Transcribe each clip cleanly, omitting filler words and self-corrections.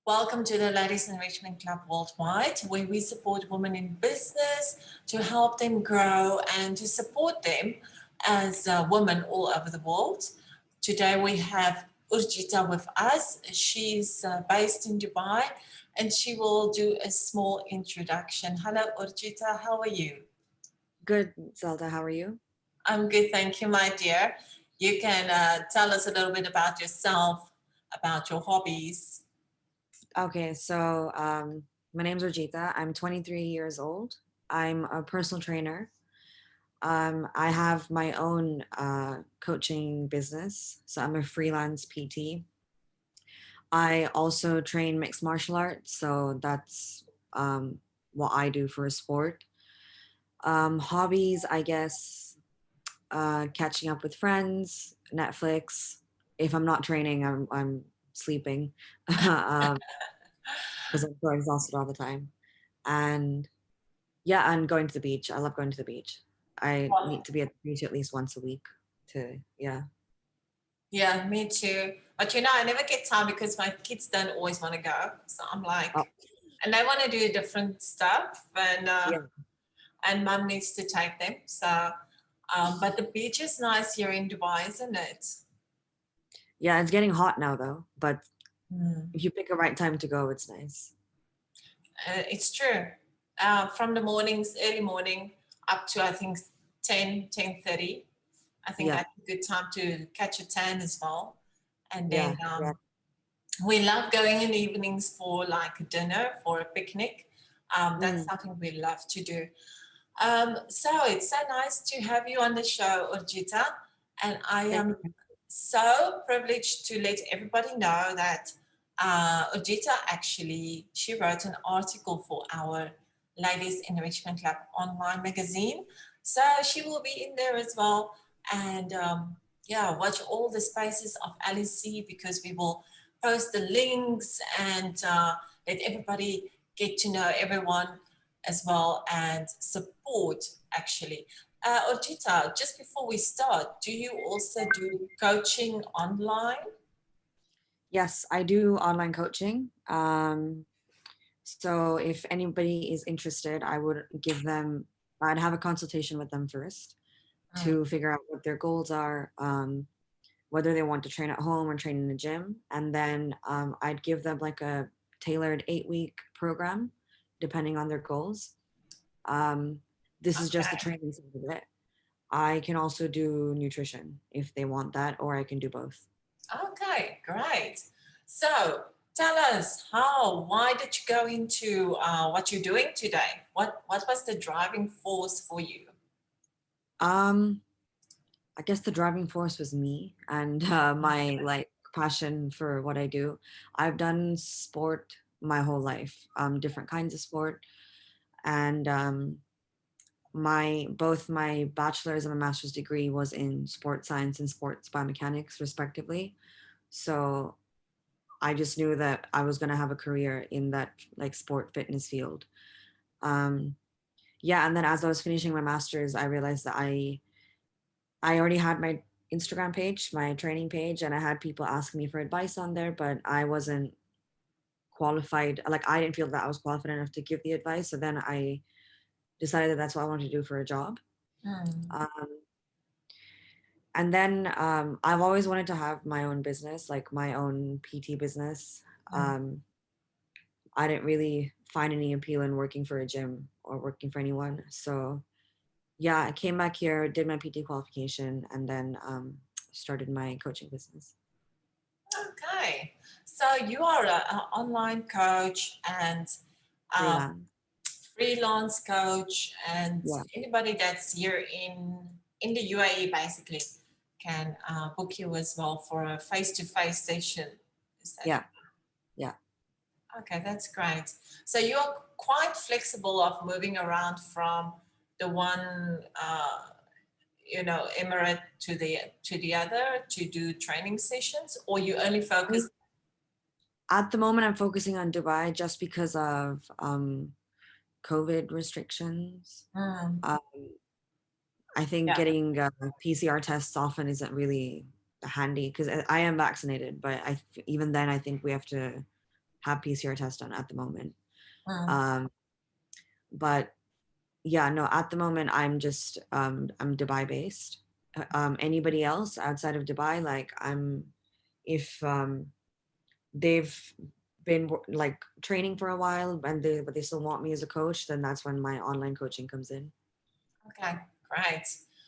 Welcome to the Ladies Enrichment Club Worldwide, where we support women in business to help them grow and to support them as women all over the world. Today we have Urjita with us. She's based in Dubai and she will do a small introduction. Hello, Urjita. How are you? Good, Zelda. How are you? I'm good, thank you, my dear. You can tell us a little bit about yourself, about your hobbies. Okay, so my name's Rajita. I'm 23 years old. I'm a personal trainer. I have my own coaching business, so I'm a freelance PT. I also train mixed martial arts, so that's what I do for a sport. Hobbies, I guess, catching up with friends, Netflix. If I'm not training, I'm sleeping. Because I'm so exhausted all the time. And yeah, and going to the beach. I love going to the beach. I need to be at the beach at least once a week to, yeah. Yeah, me too. But I never get time because my kids don't always want to go. So I'm Oh, like, and they want to do different stuff, yeah. and mum needs to take them. So, but the beach is nice here in Dubai, isn't it? Yeah, it's getting hot now though, but Mm. if you pick a right time to go, it's nice. It's true. From the mornings, early morning, up to I think 10:30. I think Yeah, that's a good time to catch a tan as well. And yeah, then yeah. we love going in the evenings for like a dinner, for a picnic. That's Mm, something we love to do. So it's so nice to have you on the show, Urjita. And I thank am you. so privileged to let everybody know that Urjita actually, she wrote an article for our Ladies Enrichment Club online magazine. So she will be in there as well. And yeah, watch all the spaces of LEC because we will post the links and let everybody get to know everyone as well and support actually. Orchita, just before we start, do you also do coaching online? Yes, I do online coaching. So if anybody is interested, I'd have a consultation with them first Mm, to figure out what their goals are, whether they want to train at home or train in the gym. And then I'd give them like a tailored 8-week program, depending on their goals. Um, this is just the okay. training side of it. I can also do nutrition if they want that, or I can do both. Okay, great. So tell us why did you go into what you're doing today? What was the driving force for you? Um, I guess the driving force was me and my like passion for what I do. I've done sport my whole life, different kinds of sport, and my both my bachelor's and my master's degree was in sports science and sports biomechanics, respectively. So I just knew that I was going to have a career in that like sport fitness field. Um, yeah, and then as I was finishing my master's, I realized that I already had my Instagram page, my training page, and I had people asking me for advice on there, but I wasn't qualified. Like I didn't feel that I was qualified enough to give the advice. So then I decided that that's what I wanted to do for a job. Mm, Um, and then I've always wanted to have my own business, like my own PT business. mm. Um, I didn't really find any appeal in working for a gym or working for anyone. So yeah, I came back here, did my PT qualification, and then started my coaching business. Okay. So you are an online coach and um, Freelance. freelance coach, and Yeah, anybody that's here in the UAE basically can book you as well for a face-to-face session. Is that yeah, yeah. okay? That's great. So you are quite flexible of moving around from the one emirate to the other to do training sessions, or you only focus. At the moment, I'm focusing on Dubai just because of COVID restrictions. Mm, Um, I think yeah. getting PCR tests often isn't really handy because I am vaccinated, but even then, I think we have to have PCR tests done at the moment. Mm. Um, but yeah, no, at the moment I'm Dubai based. Anybody else outside of Dubai, like if they've been like training for a while and they still want me as a coach, then that's when my online coaching comes in. Okay, great.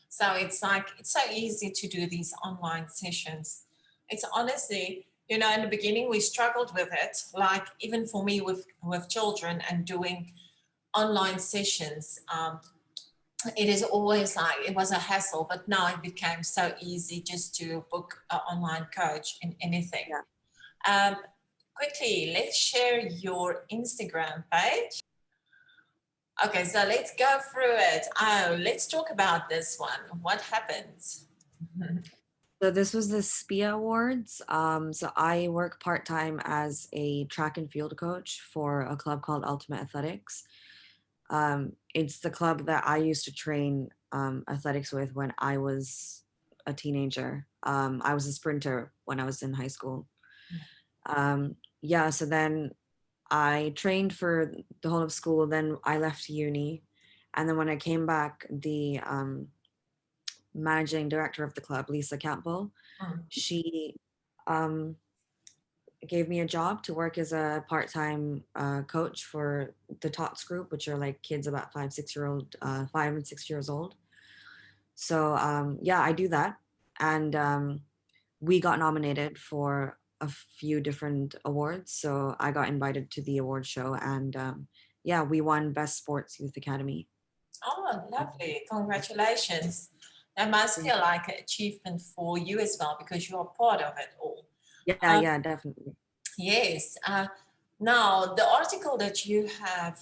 So it's like it's so easy to do these online sessions. It's honestly, in the beginning we struggled with it. Like even for me with children and doing online sessions, it is always like it was a hassle. But now it became so easy just to book an online coach in anything. Yeah. Um, quickly, let's share your Instagram page. Okay, so let's go through it. Oh, let's talk about this one. What happened? So this was the SPIA Awards. So I work part-time as a track and field coach for a club called Ultimate Athletics. It's the club that I used to train athletics with when I was a teenager. I was a sprinter when I was in high school. Yeah, so then I trained for the whole of school. Then I left uni. And then when I came back, the managing director of the club, Lisa Campbell, Mm, she um, gave me a job to work as a part-time coach for the tots group, which are like kids about 5 and 6 years old. So yeah, I do that. And we got nominated for a few different awards. So I got invited to the award show, and yeah, we won Best Sports Youth Academy. oh, lovely. Congratulations. That must Thank feel like an achievement for you as well because you are part of it all. Yeah, Um, yeah, definitely. yes. Now, the article that you have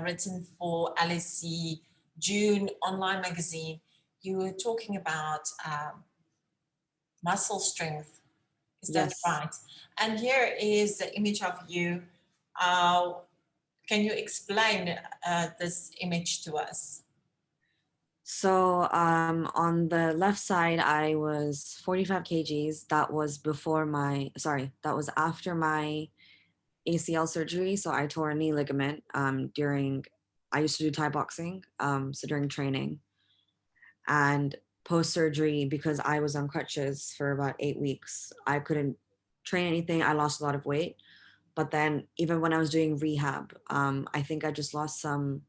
written for LSE June online magazine, you were talking about muscle strength. Is that Yes. right? And here is the image of you. Uh, can you explain this image to us? So on the left side, I was 45 kgs. That was that was after my ACL surgery. So I tore a knee ligament I used to do Thai boxing, so during training. And post surgery, because I was on crutches for about 8 weeks, I couldn't train anything. I lost a lot of weight. But then even when I was doing rehab, I think I just lost some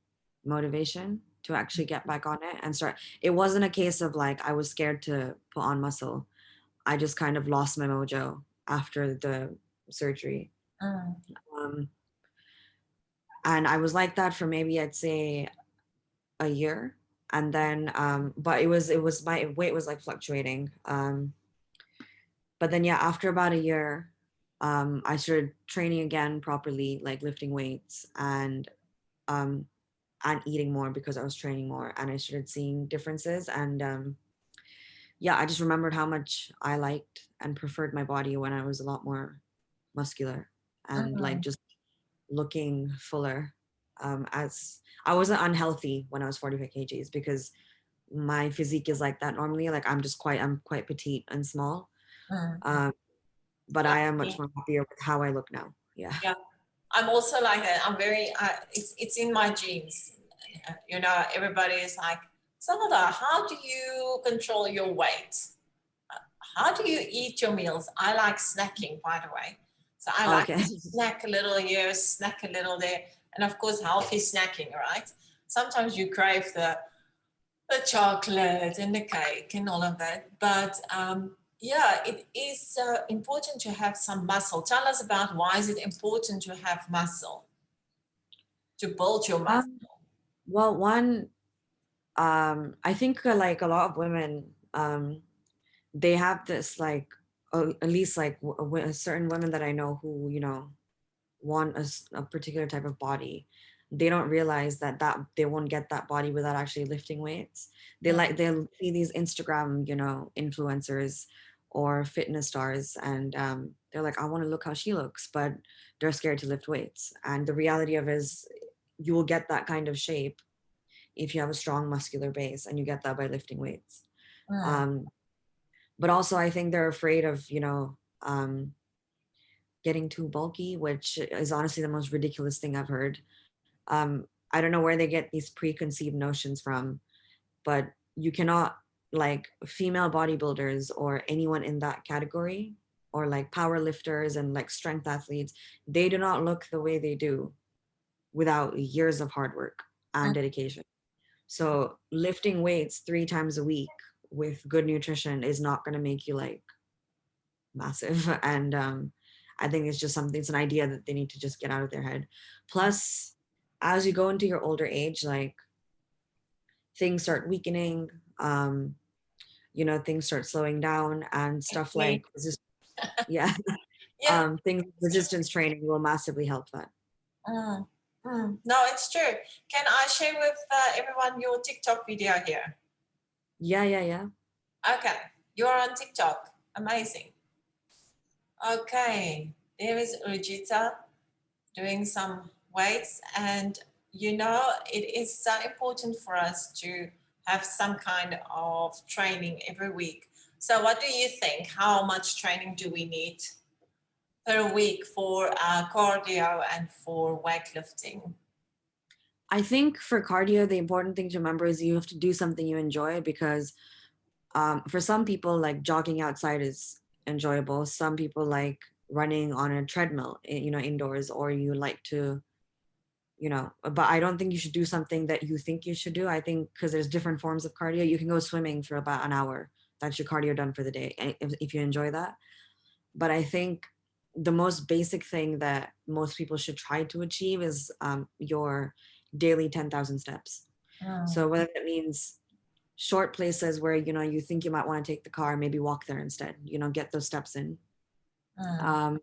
motivation to actually get back on it and start. It wasn't a case of like I was scared to put on muscle. I just kind of lost my mojo after the surgery. Mm, Um, and I was like that for maybe I'd say a year. And then but it was my weight was like fluctuating. But then yeah, after about a year, I started training again properly, like lifting weights um and eating more because I was training more, and I started seeing differences. And yeah, I just remembered how much I liked and preferred my body when I was a lot more muscular and like mm, just looking fuller. As I wasn't unhealthy when I was 45 kgs because my physique is like that normally. Like I'm quite petite and small. mm. Um, but I Like am much me. more happier with how I look now. Yeah. Yeah. I'm also like that. I'm very, it's in my genes. Everybody is like, Zelda, how do you control your weight? How do you eat your meals? I like snacking, by the way. So I like Okay. to snack a little here, snack a little there. And of course, healthy snacking, right? Sometimes you crave the chocolate and the cake and all of that. But yeah, it is important to have some muscle. Tell us about why is it important to have muscle, to build your muscle. Um, well, one, I think like a lot of women, they have this like, at least like certain women that I know who, want a particular type of body. They don't realize that they won't get that body without actually lifting weights. Mm, They'll see these Instagram, influencers or fitness stars, and they're like, I want to look how she looks, but they're scared to lift weights. And the reality of is you will get that kind of shape if you have a strong muscular base, and you get that by lifting weights. mm, Um, but also I think they're afraid of, um, getting too bulky, which is honestly the most ridiculous thing I've heard. I don't know where they get these preconceived notions from, but you cannot, like, female bodybuilders or anyone in that category, or like power lifters and like strength athletes, they do not look the way they do without years of hard work and dedication. So lifting weights 3 times a week with good nutrition is not going to make you like massive. And I think it's just something, it's an idea that they need to just get out of their head. Plus, as you go into your older age, like, things start weakening, um things start slowing down, and stuff like Exactly. yeah. Yeah. Things, resistance training will massively help that. Mm, no, it's true. Can I share with everyone your TikTok video here? Yeah, yeah, yeah. Okay, you're on TikTok. Amazing. Okay, there is Urjita doing some weights, and it is so important for us to have some kind of training every week. So, what do you think? How much training do we need per week for cardio and for weightlifting? I think for cardio, the important thing to remember is you have to do something you enjoy, because for some people, like, jogging outside is enjoyable. Some people like running on a treadmill, indoors, or you like to, but I don't think you should do something that you think you should do. I think because there's different forms of cardio. You can go swimming for about an hour. That's your cardio done for the day, if you enjoy that. But I think the most basic thing that most people should try to achieve is your daily 10,000 steps. Mm, So whether that means short places where you think you might want to take the car, maybe walk there instead, get those steps in. mm, um,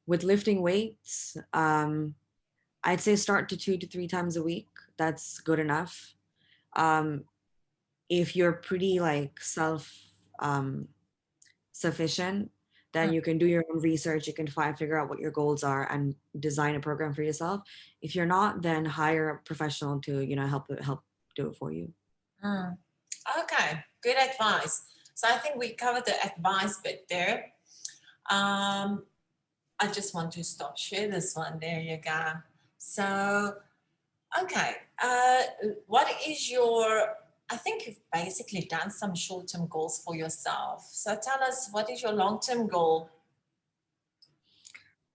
with lifting weights, I'd say start to 2 to 3 times a week. That's good enough. um, if you're pretty like self um, sufficient, then mm, you can do your own research. You can figure out what your goals are and design a program for yourself. If you're not, then hire a professional to help do it for you. mm. Okay, good advice. So I think we covered the advice bit there. Um, I just want to stop share this one. There you go. So, okay, what is your? I think you've basically done some short-term goals for yourself. So tell us, what is your long-term goal?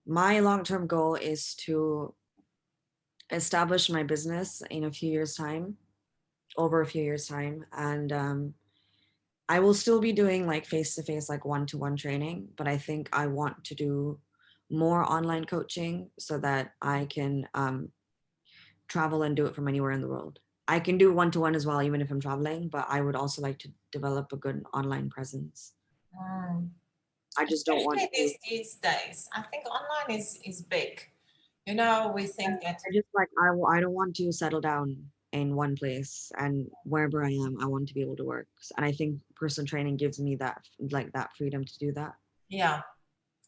My long-term goal is to establish my business in a few years time, over a few years time. And I will still be doing like face-to-face, like one-to-one training, but I think I want to do more online coaching so that I can travel and do it from anywhere in the world. I can do one-to-one as well, even if I'm traveling, but I would also like to develop a good online presence. Mm. I just don't want Especially to. these days, I think online is big. We think that. I just like I don't want to settle down in one place, and wherever I am, I want to be able to work. And I think personal training gives me that freedom to do that. Yeah,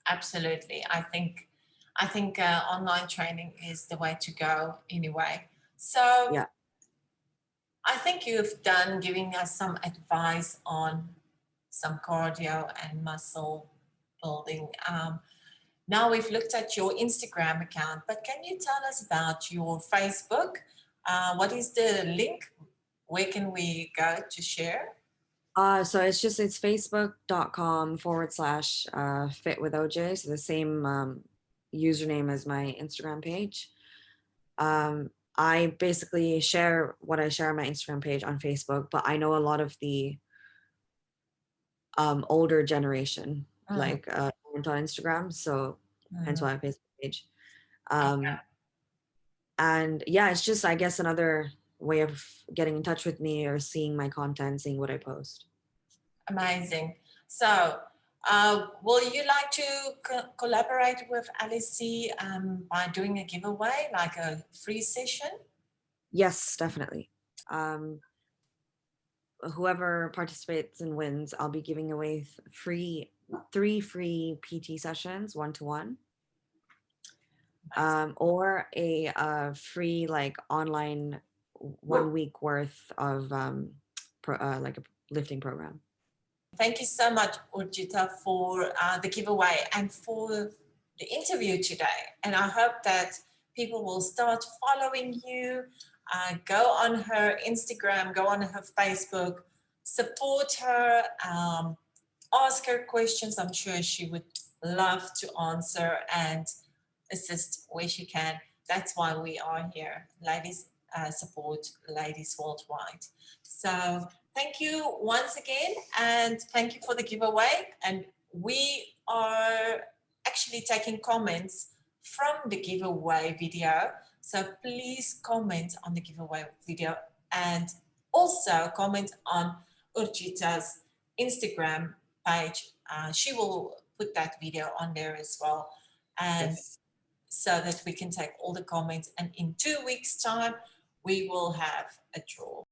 absolutely. I think online training is the way to go anyway. So Yeah. I think you've done giving us some advice on some cardio and muscle building. Now we've looked at your Instagram account, but can you tell us about your Facebook? What is the link? Where can we go to share? So it's facebook.com/ fit with OJ. So the same username as my Instagram page. I basically share what I share on my Instagram page on Facebook, but I know a lot of the older generation, Mm, like, aren't on Instagram, so hence mm. why I have a Facebook page. Um, and yeah, it's just, I guess, another way of getting in touch with me or seeing my content, seeing what I post. Amazing. So, will you like to collaborate with Alice by doing a giveaway, like a free session? Yes, definitely. Um, Whoever participates and wins, I'll be giving away free 3 free PT sessions, one-to-one, Amazing. or a free like online 1 week worth of like a lifting program. Thank you so much, Urjita, for the giveaway and for the interview today. And I hope that people will start following you, go on her Instagram, go on her Facebook, support her, ask her questions. I'm sure she would love to answer and assist where she can. That's why we are here. Ladies support ladies worldwide. So thank you once again, and thank you for the giveaway. And we are actually taking comments from the giveaway video. So please comment on the giveaway video and also comment on Urjita's Instagram page. She will put that video on there as well. And Yes. so that we can take all the comments, and in 2 weeks time we will have a draw.